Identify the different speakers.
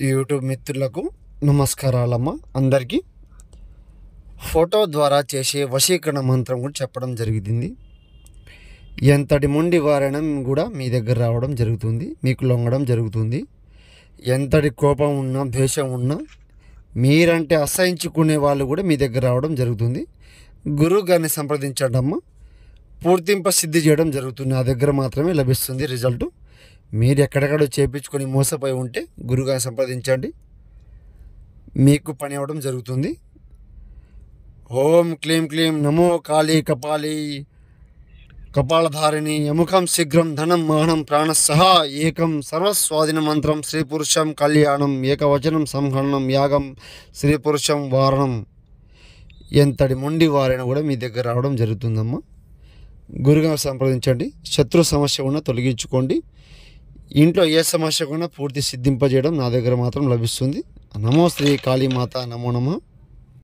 Speaker 1: YouTube మిత్రులకు నమస్కారాలమ్మ. అందరికీ photo ద్వారా చేసే వశీకరణ మంత్రం కూడా చెప్పడం జరిగింది. ఎంతటి మొండి వారైనా కూడా మీ దగ్గర రావడం జరుగుతుంది, మీకు లొంగడం జరుగుతుంది. ఎంతటి కోపం ఉన్నా, ద్వేషం ఉన్నా, మీరంటే అసహించుకునే వాళ్ళు కూడా మీ దగ్గర రావడం జరుగుతుంది. గురువు గారిని సంప్రదించండి అమ్మ, పూర్తింప సిద్ధి చేయడం జరుగుతుంది. నా దగ్గర మాత్రమే లభిస్తుంది రిజల్ట్. మీరు ఎక్కడెక్కడో చేయించుకొని మోసపోయి ఉంటే గురువుగారిని సంప్రదించండి, మీకు పని అవ్వడం జరుగుతుంది. ఓం క్లీం క్లీం నమో కాళీ కపాలి కపాలధారిణి యముఖం శీఘ్రం ధనం మానం ప్రాణస్సహ ఏకం సర్వస్వాధీన మంత్రం శ్రీ పురుషం కళ్యాణం ఏకవచనం సంహరణం యాగం శ్రీ పురుషం వారణం. ఎంతటి మొండి వారైనా కూడా మీ దగ్గర రావడం జరుగుతుందమ్మా. గురుగారిని సంప్రదించండి. శత్రు సమస్య ఉన్న తొలగించుకోండి. ఇంట్లో ఏ సమస్య కూడా పూర్తి సిద్ధింపజేయడం నా దగ్గర మాత్రం లభిస్తుంది. నమో శ్రీ కాళీమాత నమో నమః.